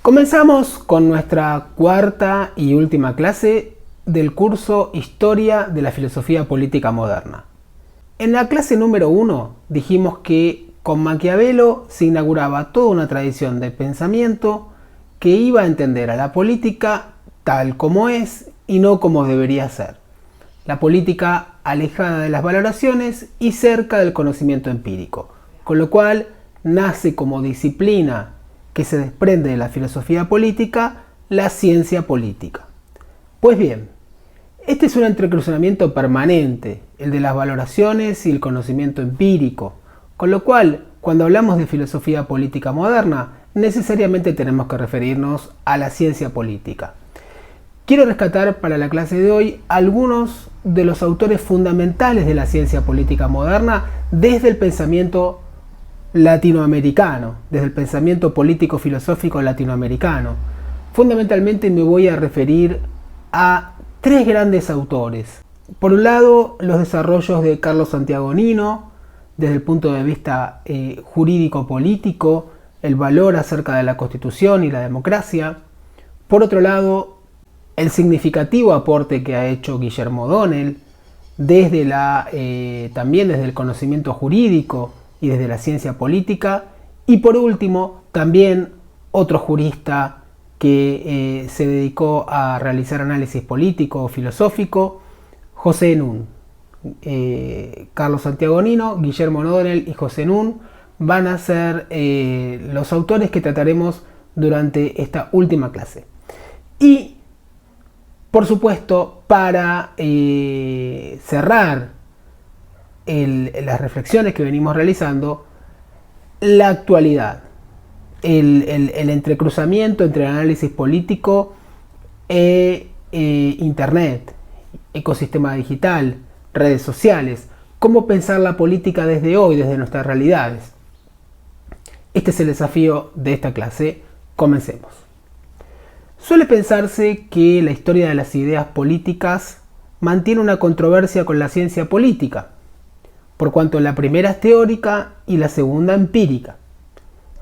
Comenzamos con nuestra cuarta y última clase del curso Historia de la Filosofía Política Moderna. En la clase número 1 dijimos que con Maquiavelo se inauguraba toda una tradición de pensamiento que iba a entender a la política tal como es y no como debería ser. La política alejada de las valoraciones y cerca del conocimiento empírico, con lo cual nace como disciplina que se desprende de la filosofía política, la ciencia política. Pues bien, este es un entrecruzamiento permanente, el de las valoraciones y el conocimiento empírico, con lo cual, cuando hablamos de filosofía política moderna, necesariamente tenemos que referirnos a la ciencia política. Quiero rescatar para la clase de hoy algunos de los autores fundamentales de la ciencia política moderna desde el pensamiento latinoamericano, desde el pensamiento político-filosófico latinoamericano. Fundamentalmente me voy a referir a tres grandes autores. Por un lado, los desarrollos de Carlos Santiagonino, desde el punto de vista jurídico-político, el valor acerca de la Constitución y la democracia. Por otro lado, el significativo aporte que ha hecho Guillermo O'Donnell, también desde el conocimiento jurídico y desde la ciencia política. Y por último, también otro jurista que se dedicó a realizar análisis político o filosófico, José Nun. Carlos Santiagonino, Guillermo O'Donnell y José Nun van a ser los autores que trataremos durante esta última clase. Y, por supuesto, para cerrar las reflexiones que venimos realizando, la actualidad, el entrecruzamiento entre el análisis político e Internet, ecosistema digital, redes sociales, cómo pensar la política desde hoy, desde nuestras realidades. Este es el desafío de esta clase. Comencemos. Suele pensarse que la historia de las ideas políticas mantiene una controversia con la ciencia política, por cuanto la primera es teórica y la segunda empírica.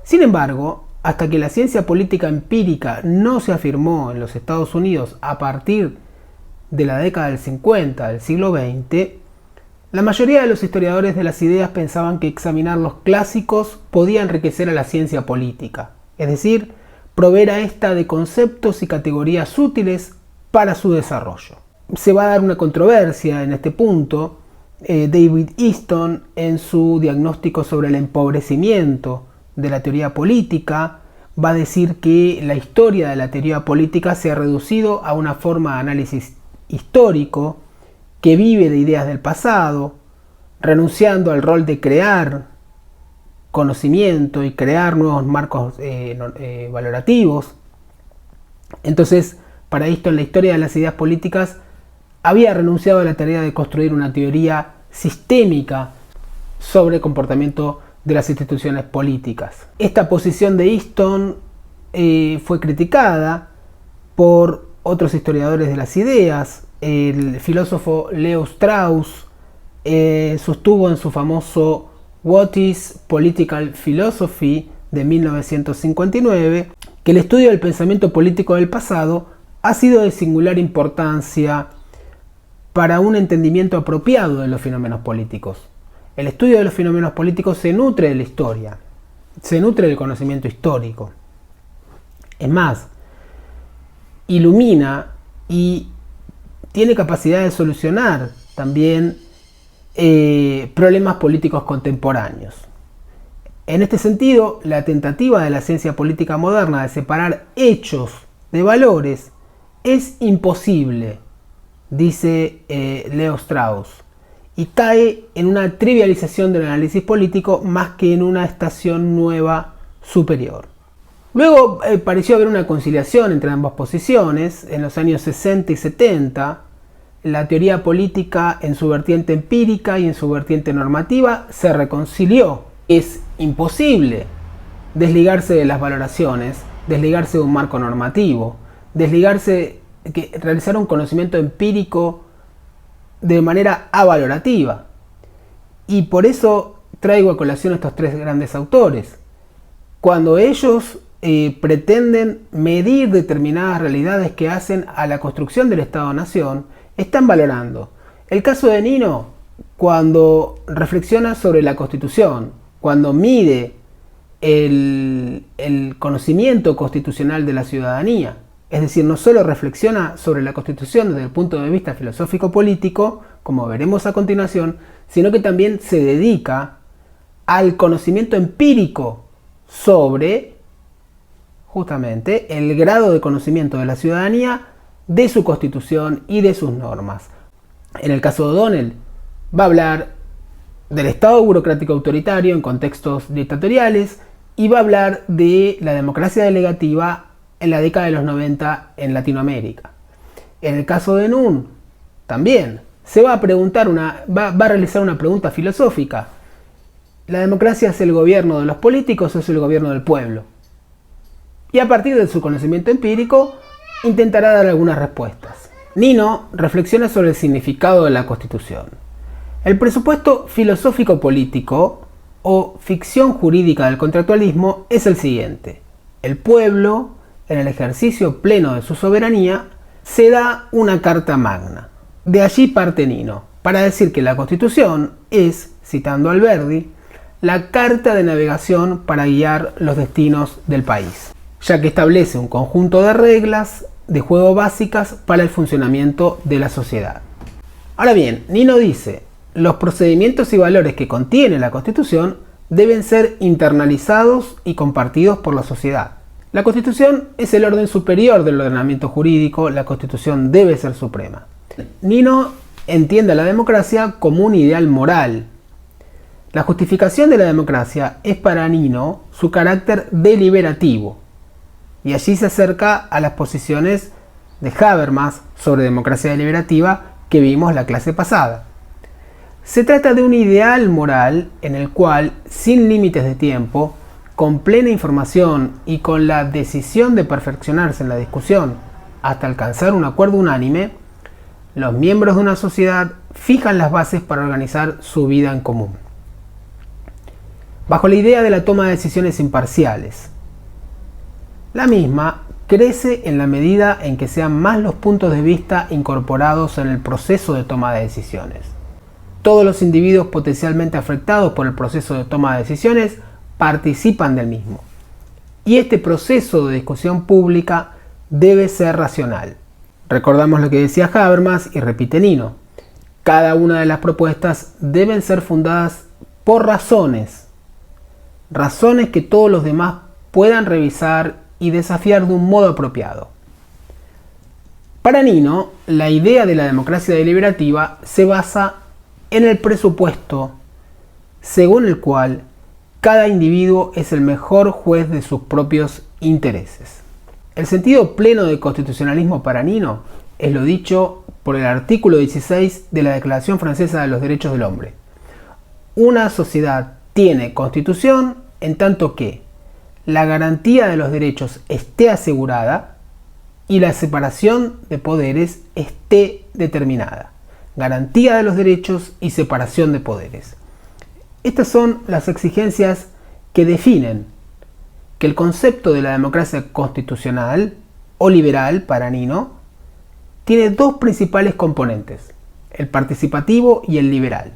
Sin embargo, hasta que la ciencia política empírica no se afirmó en los Estados Unidos a partir de la década del 50 del siglo XX, la mayoría de los historiadores de las ideas pensaban que examinar los clásicos podía enriquecer a la ciencia política, es decir, proveer a esta de conceptos y categorías útiles para su desarrollo. Se va a dar una controversia en este punto. David Easton, en su diagnóstico sobre el empobrecimiento de la teoría política, va a decir que la historia de la teoría política se ha reducido a una forma de análisis histórico que vive de ideas del pasado, renunciando al rol de crear conocimiento y crear nuevos marcos valorativos. Entonces, para Easton, la historia de las ideas políticas había renunciado a la tarea de construir una teoría sistémica sobre el comportamiento de las instituciones políticas. Esta posición de Easton fue criticada por otros historiadores de las ideas. El filósofo Leo Strauss sostuvo en su famoso What is Political Philosophy de 1959 que el estudio del pensamiento político del pasado ha sido de singular importancia para un entendimiento apropiado de los fenómenos políticos. El estudio de los fenómenos políticos se nutre de la historia, se nutre del conocimiento histórico. Es más, ilumina y tiene capacidad de solucionar también problemas políticos contemporáneos. En este sentido, la tentativa de la ciencia política moderna de separar hechos de valores es imposible, dice Leo Strauss, y cae en una trivialización del análisis político más que en una estación nueva superior. Luego pareció haber una conciliación entre ambas posiciones. En los años 60 y 70, la teoría política en su vertiente empírica y en su vertiente normativa se reconcilió. Es imposible desligarse de las valoraciones, desligarse de un marco normativo, realizar un conocimiento empírico de manera avalorativa. Y por eso traigo a colación a estos tres grandes autores. Cuando ellos pretenden medir determinadas realidades que hacen a la construcción del Estado-Nación, están valorando. El caso de Nino, cuando reflexiona sobre la Constitución, cuando mide el conocimiento constitucional de la ciudadanía, es decir, no solo reflexiona sobre la Constitución desde el punto de vista filosófico-político, como veremos a continuación, sino que también se dedica al conocimiento empírico sobre justamente el grado de conocimiento de la ciudadanía de su Constitución y de sus normas. En el caso de O'Donnell, va a hablar del Estado burocrático autoritario en contextos dictatoriales y va a hablar de la democracia delegativa en la década de los 90 en Latinoamérica. En el caso de Nunn, también se va a preguntar va a realizar una pregunta filosófica. ¿La democracia es el gobierno de los políticos o es el gobierno del pueblo? Y a partir de su conocimiento empírico, intentará dar algunas respuestas. Nino reflexiona sobre el significado de la Constitución. El presupuesto filosófico-político o ficción jurídica del contractualismo es el siguiente. El pueblo, en el ejercicio pleno de su soberanía, se da una carta magna. De allí parte Nino, para decir que la Constitución es, citando a Alberdi, la carta de navegación para guiar los destinos del país, ya que establece un conjunto de reglas de juego básicas para el funcionamiento de la sociedad. Ahora bien, Nino dice, los procedimientos y valores que contiene la Constitución deben ser internalizados y compartidos por la sociedad. La Constitución es el orden superior del ordenamiento jurídico, la Constitución debe ser suprema. Nino entiende a la democracia como un ideal moral. La justificación de la democracia es para Nino su carácter deliberativo, y allí se acerca a las posiciones de Habermas sobre democracia deliberativa que vimos la clase pasada. Se trata de un ideal moral en el cual, sin límites de tiempo, con plena información y con la decisión de perfeccionarse en la discusión hasta alcanzar un acuerdo unánime, los miembros de una sociedad fijan las bases para organizar su vida en común. Bajo la idea de la toma de decisiones imparciales, la misma crece en la medida en que sean más los puntos de vista incorporados en el proceso de toma de decisiones. Todos los individuos potencialmente afectados por el proceso de toma de decisiones participan del mismo. Y este proceso de discusión pública debe ser racional. Recordamos lo que decía Habermas y repite Nino. Cada una de las propuestas deben ser fundadas por razones que todos los demás puedan revisar y desafiar de un modo apropiado. Para Nino, la idea de la democracia deliberativa se basa en el presupuesto según el cual cada individuo es el mejor juez de sus propios intereses. El sentido pleno del constitucionalismo para Nino es lo dicho por el artículo 16 de la Declaración Francesa de los Derechos del Hombre. Una sociedad tiene constitución en tanto que la garantía de los derechos esté asegurada y la separación de poderes esté determinada. Garantía de los derechos y separación de poderes. Estas son las exigencias que definen que el concepto de la democracia constitucional o liberal para Nino tiene dos principales componentes, el participativo y el liberal,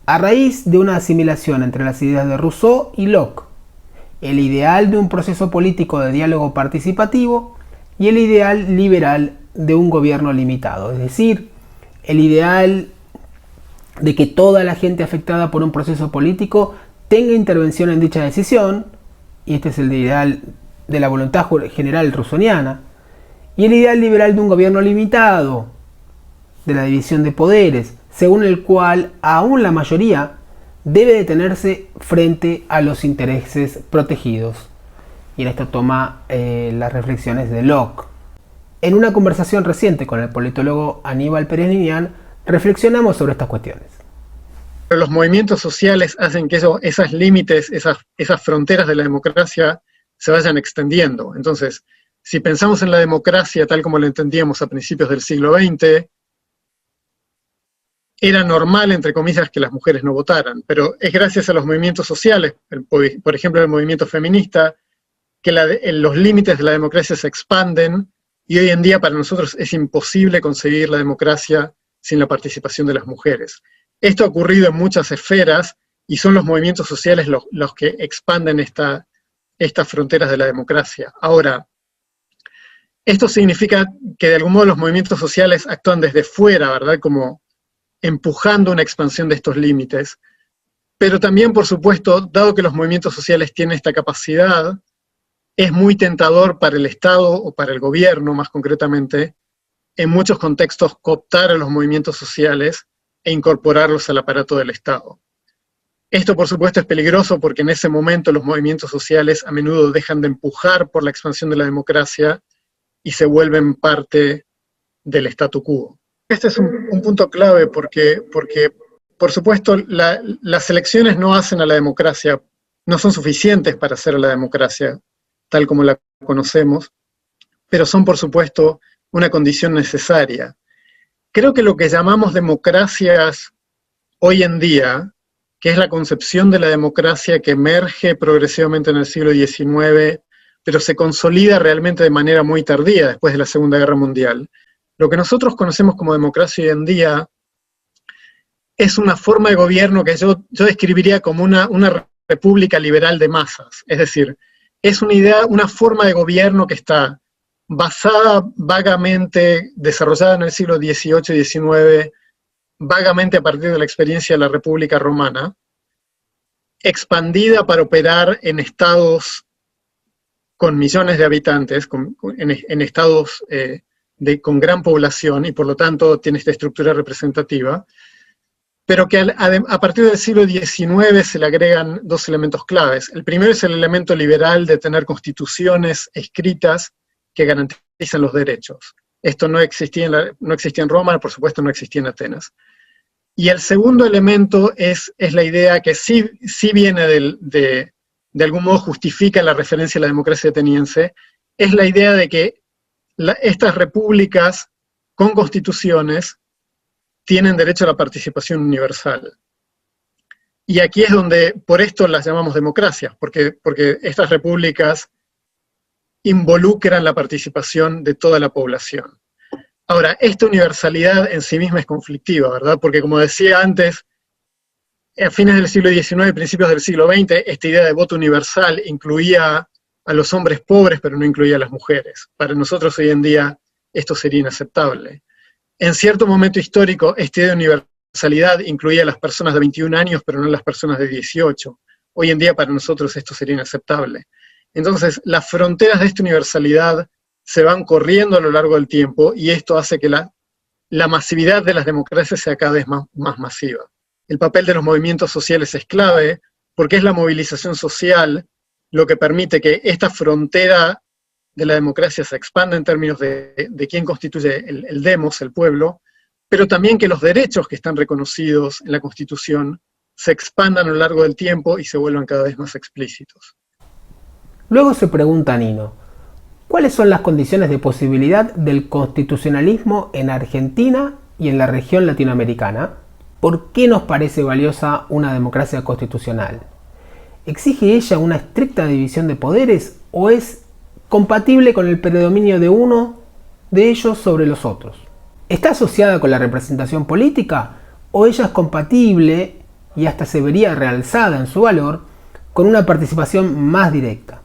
a raíz de una asimilación entre las ideas de Rousseau y Locke, el ideal de un proceso político de diálogo participativo y el ideal liberal de un gobierno limitado, es decir, el ideal de que toda la gente afectada por un proceso político tenga intervención en dicha decisión, y este es el ideal de la voluntad general rousseauiana, y el ideal liberal de un gobierno limitado, de la división de poderes, según el cual aún la mayoría debe detenerse frente a los intereses protegidos. Y en esto toma las reflexiones de Locke. En una conversación reciente con el politólogo Aníbal Pérez Liñán, reflexionamos sobre estas cuestiones. Pero los movimientos sociales hacen que esos límites, esas fronteras de la democracia se vayan extendiendo. Entonces, si pensamos en la democracia tal como la entendíamos a principios del siglo XX, era normal, entre comillas, que las mujeres no votaran, pero es gracias a los movimientos sociales, por ejemplo el movimiento feminista, que los límites de la democracia se expanden y hoy en día para nosotros es imposible conseguir la democracia sin la participación de las mujeres. Esto ha ocurrido en muchas esferas y son los movimientos sociales los que expanden estas fronteras de la democracia. Ahora, esto significa que de algún modo los movimientos sociales actúan desde fuera, ¿verdad? Como empujando una expansión de estos límites. Pero también, por supuesto, dado que los movimientos sociales tienen esta capacidad, es muy tentador para el Estado o para el gobierno, más concretamente, en muchos contextos cooptar a los movimientos sociales e incorporarlos al aparato del Estado. Esto, por supuesto, es peligroso porque en ese momento los movimientos sociales a menudo dejan de empujar por la expansión de la democracia y se vuelven parte del statu quo. Este es un punto clave porque, por supuesto, las elecciones no hacen a la democracia, no son suficientes para hacer a la democracia tal como la conocemos, pero son, por supuesto, una condición necesaria. Creo que lo que llamamos democracias hoy en día, que es la concepción de la democracia que emerge progresivamente en el siglo XIX, pero se consolida realmente de manera muy tardía, después de la Segunda Guerra Mundial. Lo que nosotros conocemos como democracia hoy en día es una forma de gobierno que yo describiría como una república liberal de masas. Es decir, es una forma de gobierno que está basada vagamente, desarrollada en el siglo XVIII y XIX, vagamente a partir de la experiencia de la República Romana, expandida para operar en estados con millones de habitantes, en estados con gran población, y por lo tanto tiene esta estructura representativa, pero que a partir del siglo XIX se le agregan dos elementos claves. El primero es el elemento liberal de tener constituciones escritas que garantizan los derechos. Esto no existía en Roma, por supuesto no existía en Atenas. Y el segundo elemento es la idea que sí viene de algún modo justifica la referencia a la democracia ateniense, es la idea de que estas repúblicas con constituciones tienen derecho a la participación universal. Y aquí es donde, por esto las llamamos democracias, porque estas repúblicas involucran la participación de toda la población. Ahora, esta universalidad en sí misma es conflictiva, ¿verdad? Porque como decía antes, a fines del siglo XIX y principios del siglo XX, esta idea de voto universal incluía a los hombres pobres, pero no incluía a las mujeres. Para nosotros hoy en día esto sería inaceptable. En cierto momento histórico, esta idea de universalidad incluía a las personas de 21 años, pero no a las personas de 18. Hoy en día para nosotros esto sería inaceptable. Entonces, las fronteras de esta universalidad se van corriendo a lo largo del tiempo y esto hace que la masividad de las democracias sea cada vez más masiva. El papel de los movimientos sociales es clave porque es la movilización social lo que permite que esta frontera de la democracia se expanda en términos de quién constituye el demos, el pueblo, pero también que los derechos que están reconocidos en la Constitución se expandan a lo largo del tiempo y se vuelvan cada vez más explícitos. Luego se pregunta Nino, ¿cuáles son las condiciones de posibilidad del constitucionalismo en Argentina y en la región latinoamericana? ¿Por qué nos parece valiosa una democracia constitucional? ¿Exige ella una estricta división de poderes o es compatible con el predominio de uno de ellos sobre los otros? ¿Está asociada con la representación política o ella es compatible y hasta se vería realzada en su valor con una participación más directa?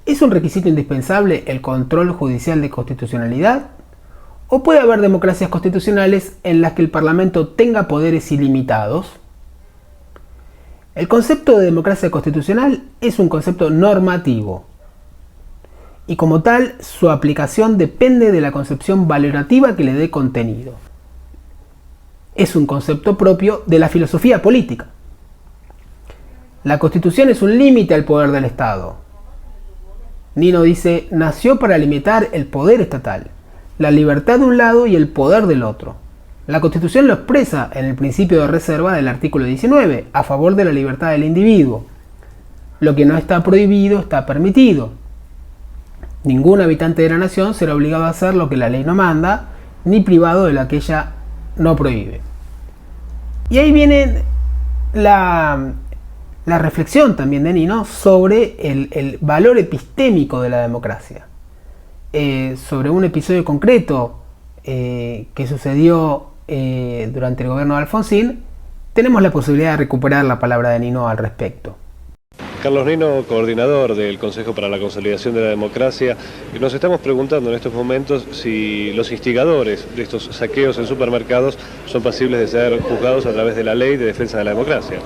¿Es un requisito indispensable el control judicial de constitucionalidad? ¿O puede haber democracias constitucionales en las que el Parlamento tenga poderes ilimitados? El concepto de democracia constitucional es un concepto normativo y como tal su aplicación depende de la concepción valorativa que le dé contenido. Es un concepto propio de la filosofía política. La Constitución es un límite al poder del Estado. Nino dice, nació para limitar el poder estatal, la libertad de un lado y el poder del otro. La Constitución lo expresa en el principio de reserva del artículo 19, a favor de la libertad del individuo. Lo que no está prohibido está permitido. Ningún habitante de la nación será obligado a hacer lo que la ley no manda, ni privado de lo que ella no prohíbe. Y ahí viene la la reflexión también de Nino sobre el valor epistémico de la democracia. Sobre un episodio concreto que sucedió durante el gobierno de Alfonsín, tenemos la posibilidad de recuperar la palabra de Nino al respecto. Carlos Nino, coordinador del Consejo para la Consolidación de la Democracia, y nos estamos preguntando en estos momentos si los instigadores de estos saqueos en supermercados son pasibles de ser juzgados a través de la Ley de Defensa de la Democracia.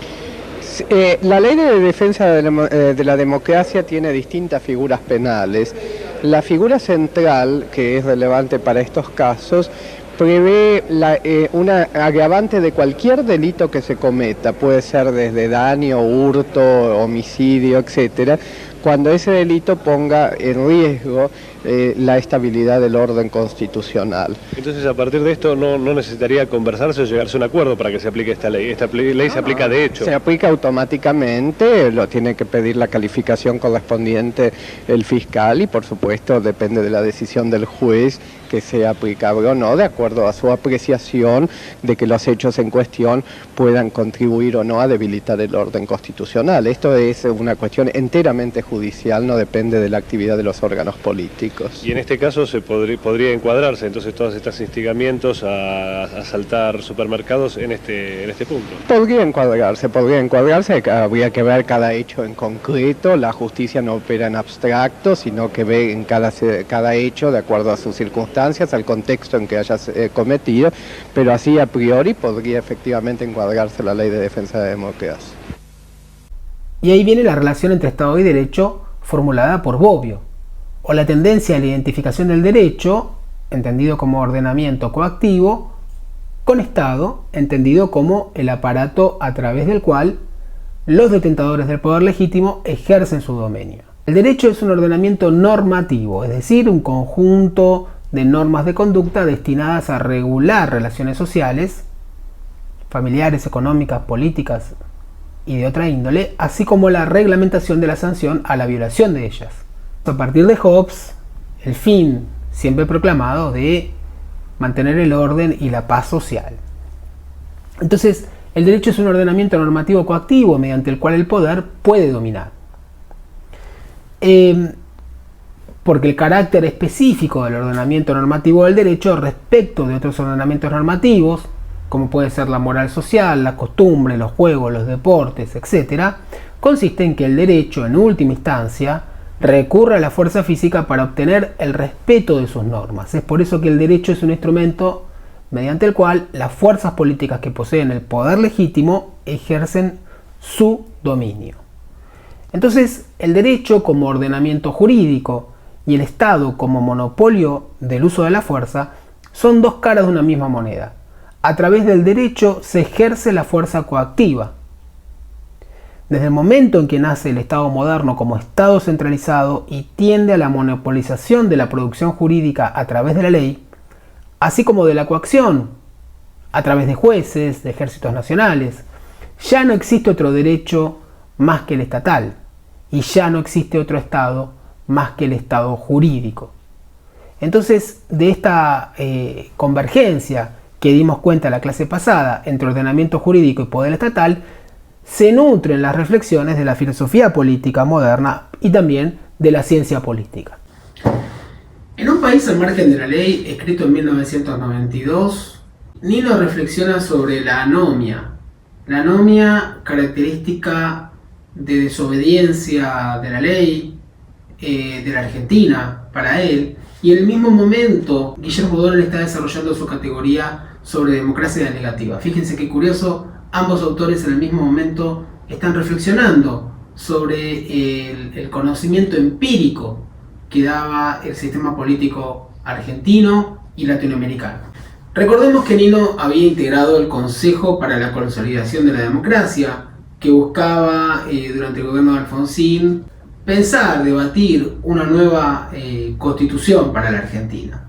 La Ley de Defensa de la Democracia tiene distintas figuras penales. La figura central, que es relevante para estos casos, prevé una agravante de cualquier delito que se cometa, puede ser desde daño, hurto, homicidio, etcétera, cuando ese delito ponga en riesgo la estabilidad del orden constitucional. Entonces, a partir de esto, no necesitaría conversarse o llegarse a un acuerdo para que se aplique esta ley. Esta ley se aplica de hecho. Se aplica automáticamente, lo tiene que pedir la calificación correspondiente el fiscal y, por supuesto, depende de la decisión del juez que sea aplicable o no, de acuerdo a su apreciación de que los hechos en cuestión puedan contribuir o no a debilitar el orden constitucional. Esto es una cuestión enteramente judicial, no depende de la actividad de los órganos políticos. Y en este caso se podría encuadrarse entonces todos estos instigamientos a asaltar supermercados en este punto. Podría encuadrarse, habría que ver cada hecho en concreto. La justicia no opera en abstracto, sino que ve en cada hecho de acuerdo a sus circunstancias, al contexto en que haya cometido, pero así a priori podría efectivamente encuadrarse la Ley de Defensa de la Democracia. Y ahí viene la relación entre Estado y Derecho formulada por Bobbio, o la tendencia a la identificación del derecho, entendido como ordenamiento coactivo, con Estado, entendido como el aparato a través del cual los detentadores del poder legítimo ejercen su dominio. El derecho es un ordenamiento normativo, es decir, un conjunto de normas de conducta destinadas a regular relaciones sociales, familiares, económicas, políticas y de otra índole, así como la reglamentación de la sanción a la violación de ellas. A partir de Hobbes, el fin siempre proclamado de mantener el orden y la paz social. Entonces, el derecho es un ordenamiento normativo coactivo mediante el cual el poder puede dominar. Porque el carácter específico del ordenamiento normativo del derecho respecto de otros ordenamientos normativos, como puede ser la moral social, la costumbre, los juegos, los deportes, etc., consiste en que el derecho, en última instancia, recurre a la fuerza física para obtener el respeto de sus normas. Es por eso que el derecho es un instrumento mediante el cual las fuerzas políticas que poseen el poder legítimo ejercen su dominio. Entonces, el derecho como ordenamiento jurídico y el Estado como monopolio del uso de la fuerza son dos caras de una misma moneda. A través del derecho se ejerce la fuerza coactiva. Desde el momento en que nace el Estado moderno como Estado centralizado y tiende a la monopolización de la producción jurídica a través de la ley, así como de la coacción a través de jueces, de ejércitos nacionales, ya no existe otro derecho más que el estatal y ya no existe otro Estado más que el Estado jurídico. Entonces, de esta convergencia que dimos cuenta la clase pasada entre ordenamiento jurídico y poder estatal, se nutren las reflexiones de la filosofía política moderna y también de la ciencia política. En un país al margen de la ley, escrito en 1992, Nino reflexiona sobre la anomia. La anomia, característica de desobediencia de la ley de la Argentina para él, y en el mismo momento Guillermo O'Donnell está desarrollando su categoría sobre democracia negativa. Fíjense qué curioso, ambos autores en el mismo momento están reflexionando sobre el conocimiento empírico que daba el sistema político argentino y latinoamericano. Recordemos que Nino había integrado el Consejo para la Consolidación de la Democracia, que buscaba durante el gobierno de Alfonsín pensar, debatir una nueva constitución para la Argentina.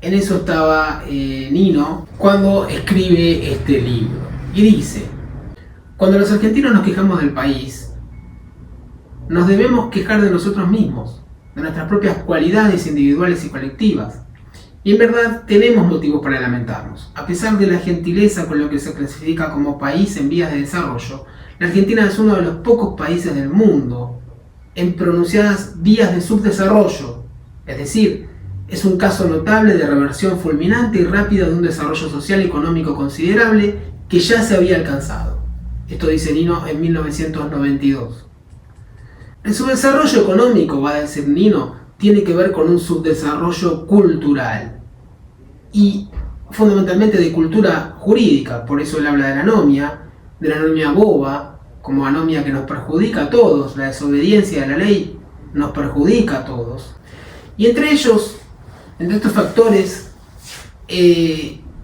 En eso estaba Nino cuando escribe este libro y dice: cuando los argentinos nos quejamos del país, nos debemos quejar de nosotros mismos, de nuestras propias cualidades individuales y colectivas. Y en verdad tenemos motivos para lamentarnos. A pesar de la gentileza con lo que se clasifica como país en vías de desarrollo, La Argentina es uno de los pocos países del mundo en pronunciadas vías de subdesarrollo, es decir, es un caso notable de reversión fulminante y rápida de un desarrollo social y económico considerable que ya se había alcanzado. Esto dice Nino en 1992. El subdesarrollo económico, va a decir Nino, tiene que ver con un subdesarrollo cultural y fundamentalmente de cultura jurídica. Por eso él habla de la anomia boba, como anomia que nos perjudica a todos. La desobediencia a la ley nos perjudica a todos. Y entre ellos, entre estos factores,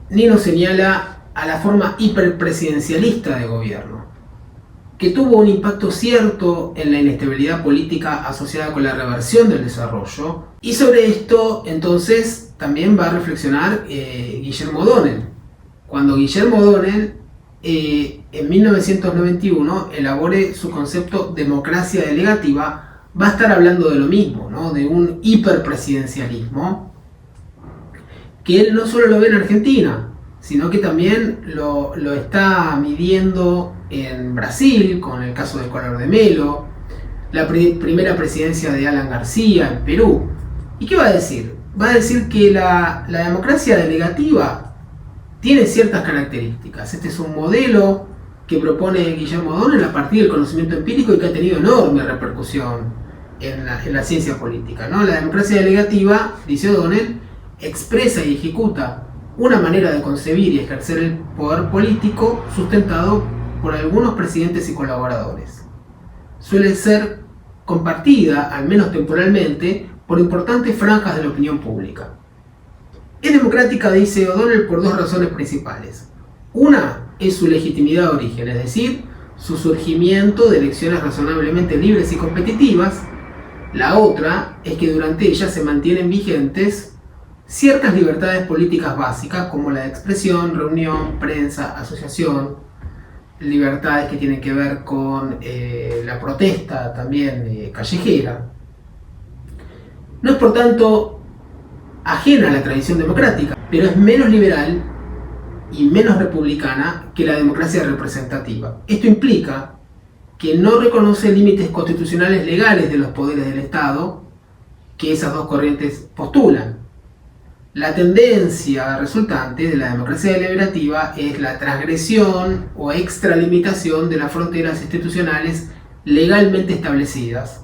Nino señala a la forma hiperpresidencialista de gobierno, que tuvo un impacto cierto en la inestabilidad política asociada con la reversión del desarrollo. Y sobre esto, entonces, también va a reflexionar Guillermo O'Donnell. Cuando Guillermo O'Donnell, en 1991, elabore su concepto democracia delegativa, va a estar hablando de lo mismo, ¿no? De un hiperpresidencialismo, que él no solo lo ve en Argentina, sino que también lo está midiendo en Brasil, con el caso de Collor de Mello, la primera presidencia de Alan García en Perú. ¿Y qué va a decir? Va a decir que la democracia delegativa tiene ciertas características. Este es un modelo que propone Guillermo O'Donnell a partir del conocimiento empírico y que ha tenido enorme repercusión en la ciencia política, ¿no? La democracia delegativa, dice O'Donnell, expresa y ejecuta una manera de concebir y ejercer el poder político sustentado por algunos presidentes y colaboradores. Suele ser compartida, al menos temporalmente, por importantes franjas de la opinión pública. Es democrática, dice O'Donnell, por dos razones principales. Una es su legitimidad de origen, es decir, su surgimiento de elecciones razonablemente libres y competitivas. La otra es que durante ellas se mantienen vigentes ciertas libertades políticas básicas como la de expresión, reunión, prensa, asociación, libertades que tienen que ver con la protesta también callejera. No es por tanto ajena a la tradición democrática, pero es menos liberal y menos republicana que la democracia representativa. Esto implica que no reconoce límites constitucionales legales de los poderes del Estado que esas dos corrientes postulan. La tendencia resultante de la democracia deliberativa es la transgresión o extralimitación de las fronteras institucionales legalmente establecidas.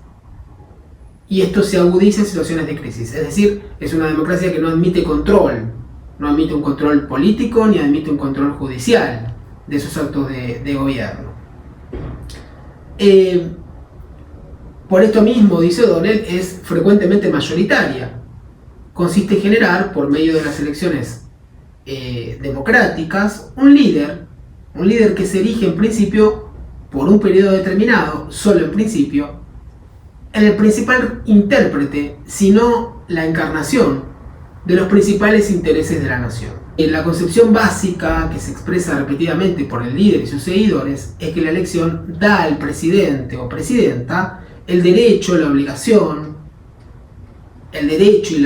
Y esto se agudiza en situaciones de crisis. Es decir, es una democracia que no admite control. No admite un control político ni admite un control judicial de esos actos de gobierno. Por esto mismo, dice O'Donnell, es frecuentemente mayoritaria. Consiste en generar, por medio de las elecciones democráticas, un líder que se elige en principio por un periodo determinado, solo en principio, en el principal intérprete, sino la encarnación de los principales intereses de la nación. La concepción básica que se expresa repetidamente por el líder y sus seguidores es que la elección da al presidente o presidenta el derecho y la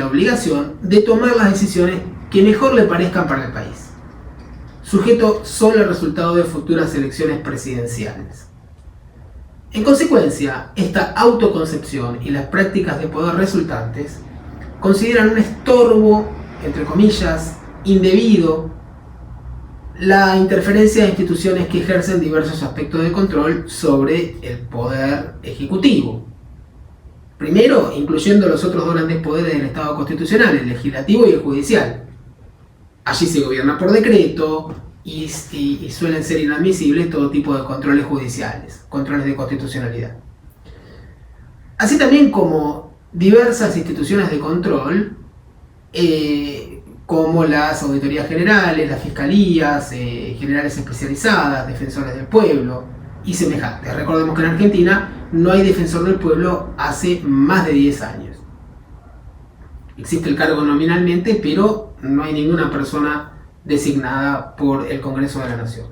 obligación de tomar las decisiones que mejor le parezcan para el país, sujeto solo al resultado de futuras elecciones presidenciales. En consecuencia, esta autoconcepción y las prácticas de poder resultantes consideran un estorbo, entre comillas, indebido, la interferencia de instituciones que ejercen diversos aspectos de control sobre el poder ejecutivo. Primero, incluyendo los otros dos grandes poderes del Estado constitucional, el legislativo y el judicial. Allí se gobierna por decreto y suelen ser inadmisibles todo tipo de controles judiciales, controles de constitucionalidad. Así también como diversas instituciones de control, como las auditorías generales, las fiscalías generales especializadas, defensores del pueblo y semejantes. Recordemos que en Argentina no hay defensor del pueblo hace más de 10 años. Existe el cargo nominalmente, pero no hay ninguna persona designada por el Congreso de la Nación.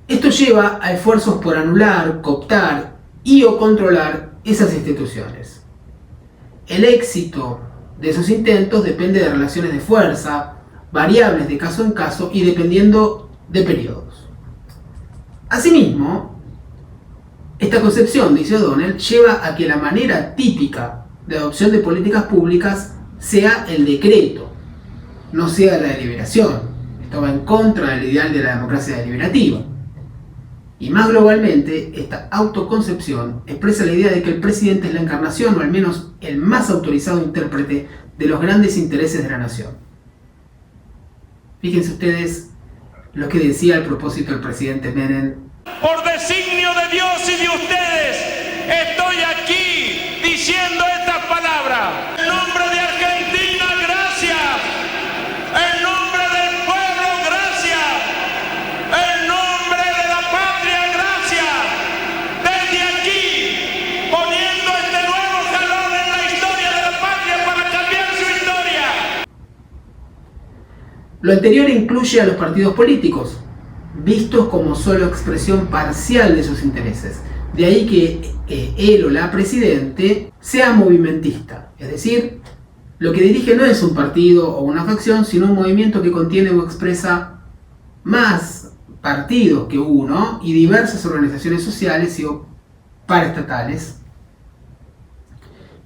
Esto lleva a esfuerzos por anular, cooptar y o controlar esas instituciones. El éxito de esos intentos depende de relaciones de fuerza, variables de caso en caso y dependiendo de periodos. Asimismo, Esta concepción, dice O'Donnell, lleva a que la manera típica de adopción de políticas públicas sea el decreto, no sea la deliberación. Esto va en contra del ideal de la democracia deliberativa. Y más globalmente, esta autoconcepción expresa la idea de que el presidente es la encarnación, o al menos el más autorizado intérprete, de los grandes intereses de la nación. Fíjense ustedes lo que decía al propósito el presidente Menem. Por designio de Dios y de ustedes, estoy aquí diciendo estas palabras. En nombre de Argentina, gracias. En nombre del pueblo, gracias. En nombre de la patria, gracias. Desde aquí, poniendo este nuevo jalón en la historia de la patria para cambiar su historia. Lo anterior incluye a los partidos políticos, vistos como solo expresión parcial de sus intereses. De ahí que él o la presidente sea movimentista, es decir, lo que dirige no es un partido o una facción, sino un movimiento que contiene o expresa más partidos que uno y diversas organizaciones sociales y paraestatales,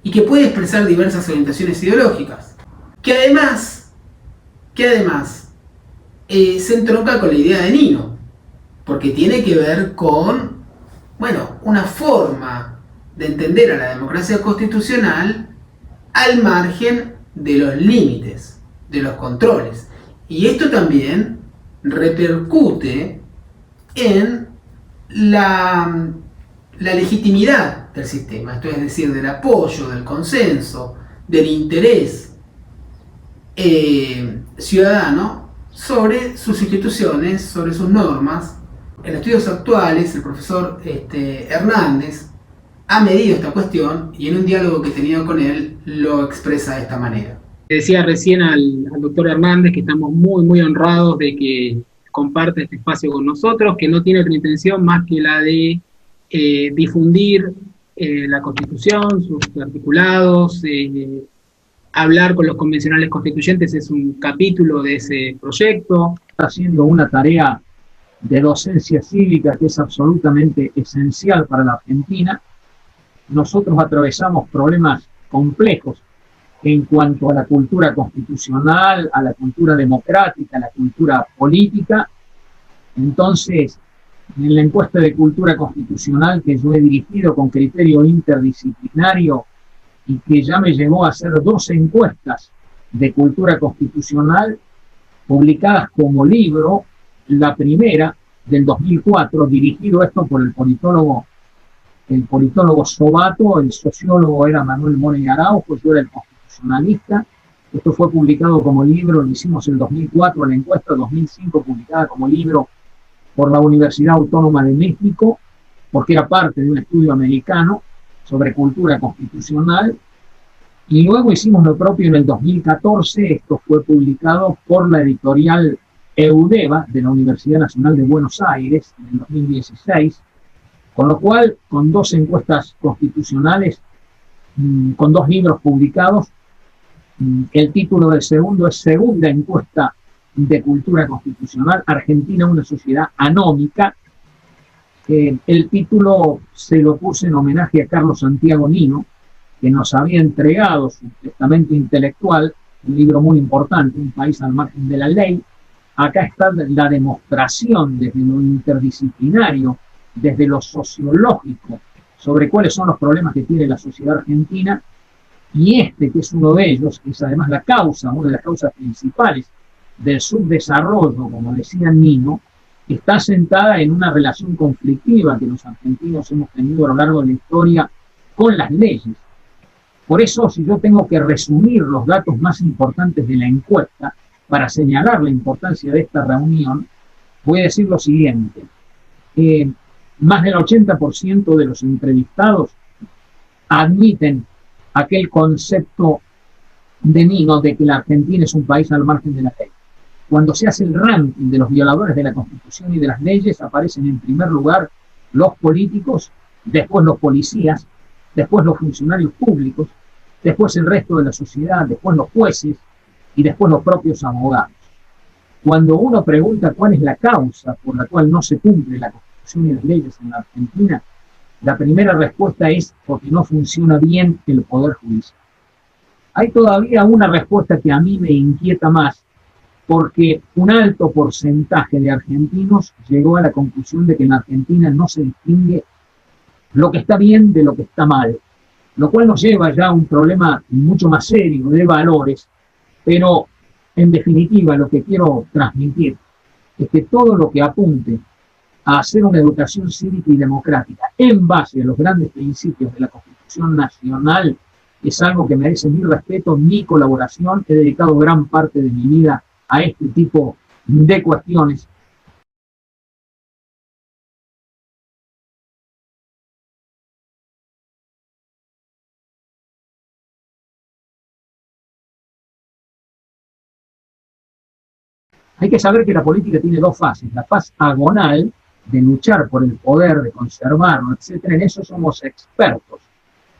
y que puede expresar diversas orientaciones ideológicas, que además se entronca con la idea de Nino, porque tiene que ver con, una forma de entender a la democracia constitucional al margen de los límites, de los controles. Y esto también repercute en la legitimidad del sistema, esto es decir, del apoyo, del consenso, del interés ciudadano sobre sus instituciones, sobre sus normas. En estudios actuales, el profesor Hernández ha medido esta cuestión y en un diálogo que he tenido con él lo expresa de esta manera. Decía recién al doctor Hernández que estamos muy, muy honrados de que comparte este espacio con nosotros, que no tiene otra intención más que la de difundir la Constitución, sus articulados, hablar con los convencionales constituyentes es un capítulo de ese proyecto. Está haciendo una tarea de docencia cívica que es absolutamente esencial para la Argentina. Nosotros atravesamos problemas complejos en cuanto a la cultura constitucional, a la cultura democrática, a la cultura política. Entonces, en la encuesta de cultura constitucional que yo he dirigido con criterio interdisciplinario y que ya me llevó a hacer 2 encuestas de cultura constitucional publicadas como libro, la primera del 2004, dirigido esto por el politólogo Sobato, el sociólogo era Manuel Money Araujo, yo era el constitucionalista. Esto fue publicado como libro, lo hicimos en 2004, la encuesta 2005 publicada como libro por la Universidad Autónoma de México, porque era parte de un estudio americano sobre cultura constitucional. Y luego hicimos lo propio en el 2014, esto fue publicado por la editorial Eudeva de la Universidad Nacional de Buenos Aires en el 2016, con lo cual, con 2 encuestas constitucionales, con 2 libros publicados, el título del segundo es Segunda encuesta de cultura constitucional, Argentina, una sociedad anómica. El título se lo puse en homenaje a Carlos Santiago Nino, que nos había entregado su testamento intelectual, un libro muy importante, Un país al margen de la ley. Acá está la demostración desde lo interdisciplinario, desde lo sociológico, sobre cuáles son los problemas que tiene la sociedad argentina, y que es uno de ellos, que es además la causa, una de las causas principales del subdesarrollo, como decía Nino, está sentada en una relación conflictiva que los argentinos hemos tenido a lo largo de la historia con las leyes. Por eso, si yo tengo que resumir los datos más importantes de la encuesta para señalar la importancia de esta reunión, voy a decir lo siguiente. Más del 80% de los entrevistados admiten aquel concepto de Nino de que la Argentina es un país al margen de la ley. Cuando se hace el ranking de los violadores de la Constitución y de las leyes, aparecen en primer lugar los políticos, después los policías, después los funcionarios públicos, después el resto de la sociedad, después los jueces y después los propios abogados. Cuando uno pregunta cuál es la causa por la cual no se cumple la Constitución y las leyes en la Argentina, La primera respuesta es porque no funciona bien el Poder Judicial. Hay todavía una respuesta que a mí me inquieta más, porque un alto porcentaje de argentinos llegó a la conclusión de que en Argentina no se distingue lo que está bien de lo que está mal, lo cual nos lleva ya a un problema mucho más serio de valores, pero en definitiva lo que quiero transmitir es que todo lo que apunte a hacer una educación cívica y democrática en base a los grandes principios de la Constitución Nacional es algo que merece mi respeto, mi colaboración. He dedicado gran parte de mi vida a este tipo de cuestiones. Hay que saber que la política tiene dos fases. La fase agonal, de luchar por el poder, de conservarlo, etcétera. En eso somos expertos.